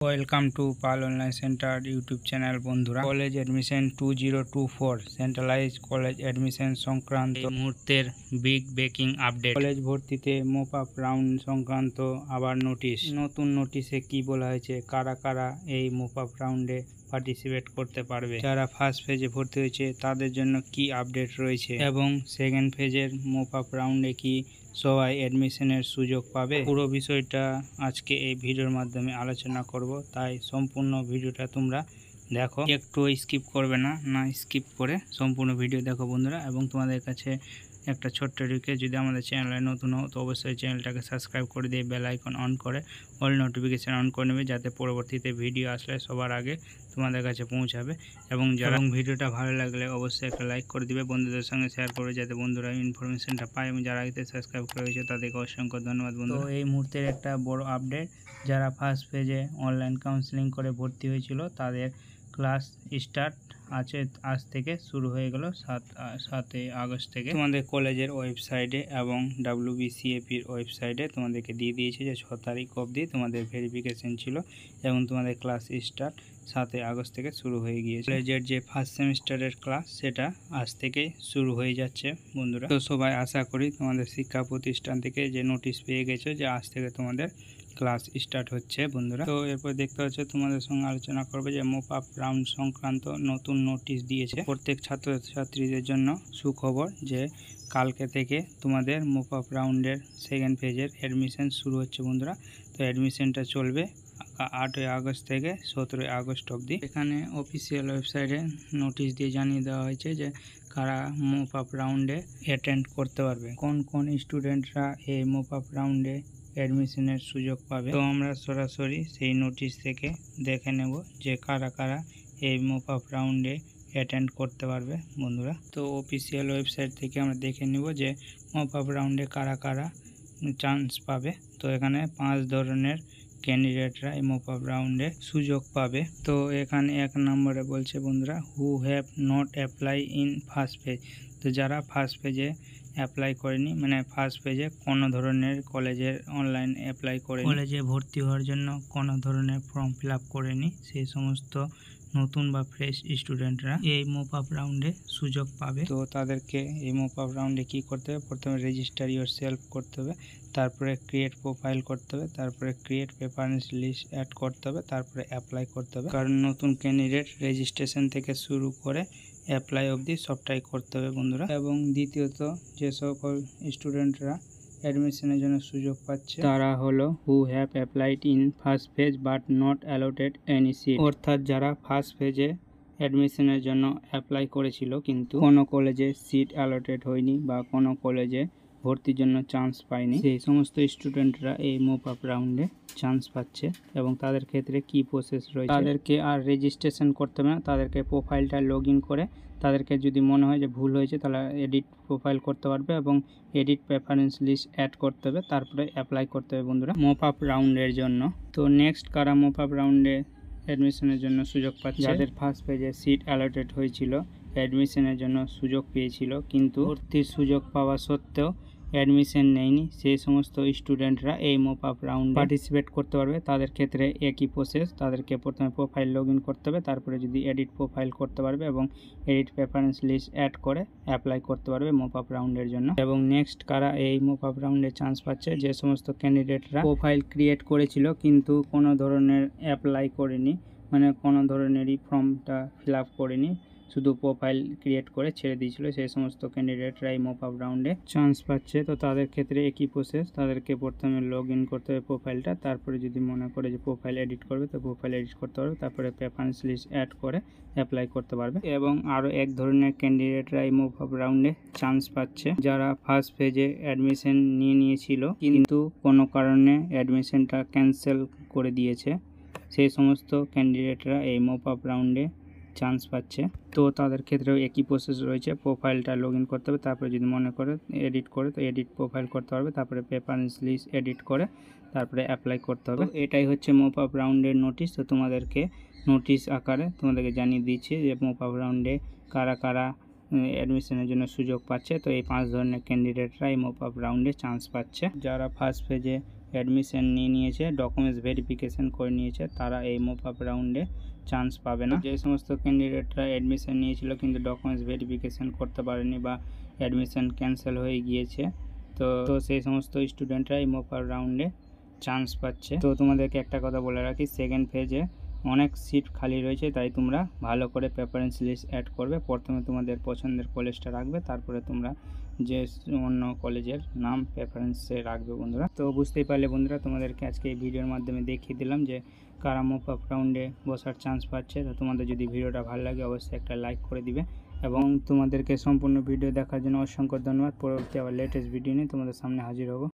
Welcome to Pal online centre YouTube channel. বন্ধুরা, college admission 2024 centralise college admission সংক্রান্ত এই মুহূর্তের বিগ ব্রেকিং আপডেট। কলেজ ভর্তিতে মপ আপ রাউন্ড সংক্রান্ত আবার নোটিশ। নতুন নোটিশে কি বলা হয়েছে, কারা কারা এই মপ আপ রাউন্ডে পার্টিসিপেট করতে পারবে, যারা ফার্স্ট ফেজে ভর্তি হয়েছে তাদের জন্য কি আপডেট রয়েছে, এবং সেকেন্ড ফেজের মপ আপ রাউন্ডে কি সবাই অ্যাডমিশনের সুযোগ পাবে। পুরো বিষয়টা আজকে এই ভিডিওর মাধ্যমে আলোচনা করব, তাই সম্পূর্ণ ভিডিওটা তোমরা দেখো, একটু স্কিপ করবে না, স্কিপ করে সম্পূর্ণ ভিডিও দেখো বন্ধুরা। এবং তোমাদের কাছে একটা ছোট্ট রিকোয়েস্ট, যদি আমাদের চ্যানেলে নতুন হও তো অবশ্যই চ্যানেলটাকে সাবস্ক্রাইব করে দিয়ে বেল আইকন অন করে অল নোটিফিকেশান অন করে নেবে, যাতে পরবর্তীতে ভিডিও আসলে সবার আগে তোমাদের কাছে পৌঁছাবে। এবং যারা ভিডিওটা ভালো লাগলে অবশ্যই একটা লাইক করে দিবে, বন্ধুদের সঙ্গে শেয়ার করবে, যাতে বন্ধুরা ইনফরমেশনটা পায়। এবং যারা আগে সাবস্ক্রাইব করে হয়েছে তাদেরকে অসংখ্য ধন্যবাদ বন্ধু। তো এই মুহূর্তের একটা বড় আপডেট, যারা ফার্স্ট পেজে অনলাইন কাউন্সেলিং করে ভর্তি হয়েছিল তাদের ক্লাস স্টার্ট আছে, আজ থেকে শুরু হয়ে গেল 7 আগস্ট থেকে। তোমাদের কলেজের ওয়েবসাইটে এবং WBCAPর ওয়েবসাইটে তোমাদেরকে দিয়ে দিয়েছে যে 6 তারিখ অবধি তোমাদের ভেরিফিকেশন ছিল, এবং তোমাদের ক্লাস স্টার্ট 7 আগস্ট থেকে শুরু হয়ে গিয়েছে। কলেজের যে ফার্স্ট সেমিস্টারের ক্লাস সেটা আজ থেকে শুরু হয়ে যাচ্ছে বন্ধুরা। তো সবাই আশা করি তোমাদের শিক্ষা প্রতিষ্ঠান থেকে যে নোটিশ পেয়ে গেছো যে আজ থেকে তোমাদের ক্লাস স্টার্ট হচ্ছে বন্ধুরা। তো এরপর দেখতে হচ্ছে তোমাদের সঙ্গে আলোচনা করবে যে মপ আপ রাউন্ড সংক্রান্ত নতুন নোটিশ দিয়েছে প্রত্যেক ছাত্রছাত্রীদের জন্য। সুখবর যে কালকে থেকে তোমাদের মপ আপ রাউন্ডের সেকেন্ড ফেজের অ্যাডমিশন শুরু হচ্ছে বন্ধুরা। তো অ্যাডমিশনটা চলবে 8 আগস্ট থেকে 17 আগস্ট অবধি। এখানে অফিসিয়াল ওয়েবসাইটে নোটিশ দিয়ে জানিয়ে দেওয়া হয়েছে যে কারা মপ আপ রাউন্ডে অ্যাটেন্ড করতে পারবে, কোন কোন স্টুডেন্টরা এই মপ আপ রাউন্ডে অ্যাডমিশনের সুযোগ পাবে। তো আমরা সরাসরি সেই নোটিশ থেকে দেখে নেব যে কারা কারা এই মপ আপ রাউন্ডে অ্যাটেন্ড করতে পারবে বন্ধুরা। তো অফিসিয়াল ওয়েবসাইট থেকে আমরা দেখে নেব যে মপ আপ রাউন্ডে কারা কারা চান্স পাবে। তো এখানে 5 ধরনের ক্যান্ডিডেটরা এই মপ আপ রাউন্ডে সুযোগ পাবে। তো এখানে 1 নম্বরে বলছে বন্ধুরা, who have not apply in first page. তো যারা ফার্স্ট পেজে অ্যাপ্লাই করেনি, মানে ফার্স্ট পেজে কোনো ধরনের কলেজের অনলাইন অ্যাপ্লাই করে, কলেজে ভর্তি হওয়ার জন্য কোনো ধরনের ফর্ম ফিল আপ করেনি, সেই সমস্ত নতুন বা ফ্রেশ স্টুডেন্টরা এই মপ আপ রাউন্ডে সুযোগ পাবে। তো তাদেরকে এই মপ আপ রাউন্ডে কী করতে হবে, প্রথমে রেজিস্টার ইউর সেলফ করতে হবে, তারপরে ক্রিয়েট প্রোফাইল করতে হবে, তারপরে ক্রিয়েট প্রেফারেন্স লিস্ট অ্যাড করতে হবে, তারপরে অ্যাপ্লাই করতে হবে। কারণ নতুন ক্যান্ডিডেট রেজিস্ট্রেশন থেকে শুরু করে অ্যাপ্লাই অবধি সবটাই করতে হবে বন্ধুরা। এবং দ্বিতীয়ত, যে সকল স্টুডেন্টরা অ্যাডমিশনের জন্য সুযোগ পাচ্ছে তারা হলো who have applied in first phase but not allotted any seat. অর্থাৎ যারা ফার্স্ট ফেজে অ্যাডমিশনের জন্য অ্যাপ্লাই করেছিল কিন্তু কোনো কলেজে সিট অ্যালোটেড হয়নি বা কোনো কলেজে ভর্তির জন্য চান্স পায়নি, সেই সমস্ত স্টুডেন্টরা এই মপ আপ রাউন্ডে চান্স পাচ্ছে। এবং তাদের ক্ষেত্রে কি প্রসেস রয়েছে, তাদেরকে আর রেজিস্ট্রেশন করতে হবে না, তাদেরকে প্রোফাইলটা লগ ইন করে তাদেরকে যদি মনে হয় যে ভুল হয়েছে তাহলে এডিট প্রোফাইল করতে পারবে এবং এডিট প্রেফারেন্স লিস্ট অ্যাড করতে হবে, তারপরে অ্যাপ্লাই করতে হবে বন্ধুরা মপ আপ রাউন্ডের জন্য। তো নেক্সট কারা মপ আপ রাউন্ডে অ্যাডমিশনের জন্য সুযোগ পাচ্ছে, যাদের ফার্স্ট পেজে সিট অ্যালটেড হয়েছিল, অ্যাডমিশনের জন্য সুযোগ পেয়েছিল কিন্তু ভর্তির সুযোগ পাওয়া সত্ত্বেও অ্যাডমিশন নেয়নি, সেই সমস্ত স্টুডেন্টরা এই মপ আপ রাউন্ড পার্টিসিপেট করতে পারবে। তাদের ক্ষেত্রে একই প্রসেস, তাদেরকে প্রথমে প্রোফাইল লগ ইন করতে হবে, তারপরে যদি এডিট প্রোফাইল করতে পারবে এবং এডিট প্রেফারেন্স লিস্ট অ্যাড করে অ্যাপ্লাই করতে পারবে মপ আপ রাউন্ডের জন্য। এবং নেক্সট কারা এই মপ আপ রাউন্ডে চান্স পাচ্ছে, যে সমস্ত ক্যান্ডিডেটরা প্রোফাইল ক্রিয়েট করেছিল কিন্তু কোনো ধরনের অ্যাপ্লাই করেনি, মানে কোনো ধরনেরই ফর্মটা ফিল আপ করেনি, শুধু প্রোফাইল ক্রিয়েট করে ছেড়ে দিয়েছিল, সেই সমস্ত ক্যান্ডিডেটরা এই মপ আপ রাউন্ডে চান্স পাচ্ছে। তো তাদের ক্ষেত্রে একই প্রসেস, তাদেরকে প্রথমে লগ ইন করতে হবে প্রোফাইলটা, তারপরে যদি মনে করে যে প্রোফাইল এডিট করবে তো প্রোফাইল এডিট করতে পারবে, তারপরে প্রেফারেন্স লিস্ট অ্যাড করে অ্যাপ্লাই করতে পারবে। এবং আরও 1 ধরনের ক্যান্ডিডেটরা এই মপ আপ রাউন্ডে চান্স পাচ্ছে, যারা ফার্স্ট ফেজে অ্যাডমিশন নিয়েছিল কিন্তু কোনো কারণে অ্যাডমিশনটা ক্যান্সেল করে দিয়েছে, সেই সমস্ত ক্যান্ডিডেটরা এই মপ আপ রাউন্ডে চান্স পাচ্ছে। তো তাদের ক্ষেত্রেও একই প্রসেস রয়েছে, প্রোফাইলটা লগ ইন করতে হবে, তারপরে যদি মনে করে এডিট করে তো এডিট প্রোফাইল করতে পারবে, তারপরে প্রেফারেন্স লিস্ট এডিট করে তারপরে অ্যাপ্লাই করতে হবে। এটাই হচ্ছে মপ আপ রাউন্ডের নোটিশ। তো তোমাদেরকে নোটিশ আকারে তোমাদেরকে জানিয়ে দিচ্ছি যে মপ আপ রাউন্ডে কারা কারা অ্যাডমিশনের জন্য সুযোগ পাচ্ছে। তো এই 5 ধরনের ক্যান্ডিডেটরা এই মপ আপ রাউন্ডে চান্স পাচ্ছে। যারা ফার্স্ট ফেজে অ্যাডমিশন নিয়ে নিয়েছে, ডকুমেন্টস ভেরিফিকেশন করে নিয়েছে, তারা এই মোপ আপ রাউন্ডে চান্স পাবে না। যে সমস্ত ক্যান্ডিডেটরা অ্যাডমিশন নিয়েছিল কিন্তু ডকুমেন্টস ভেরিফিকেশন করতে পারেনি বা অ্যাডমিশন ক্যান্সেল হয়ে গিয়েছে, তো সেই সমস্ত স্টুডেন্টরা এই মোপ আপ রাউন্ডে চান্স পাচ্ছে। তো তোমাদেরকে একটা কথা বলে রাখি, সেকেন্ড ফেজে অনেক সিট খালি রয়েছে, তাই তোমরা ভালো করে প্রেফারেন্স লিস্ট অ্যাড করবে। প্রথমে তোমাদের পছন্দের কলেজটা রাখবে, তারপরে তোমরা যে অন্য কলেজের নাম প্রেফারেন্সে রাখবে বন্ধুরা। তো বুঝতেই পারলে বন্ধুরা, তোমাদেরকে আজকে এই ভিডিওর মাধ্যমে দেখিয়ে দিলাম যে কারা মোপ আপ রাউন্ডে বসার চান্স পাচ্ছে। তো তোমাদের যদি ভিডিওটা ভালো লাগে অবশ্যই একটা লাইক করে দিবে এবং তোমাদেরকে সম্পূর্ণ ভিডিও দেখার জন্য অসংখ্য ধন্যবাদ। পরবর্তী আবার লেটেস্ট ভিডিও নিয়ে তোমাদের সামনে হাজির হব।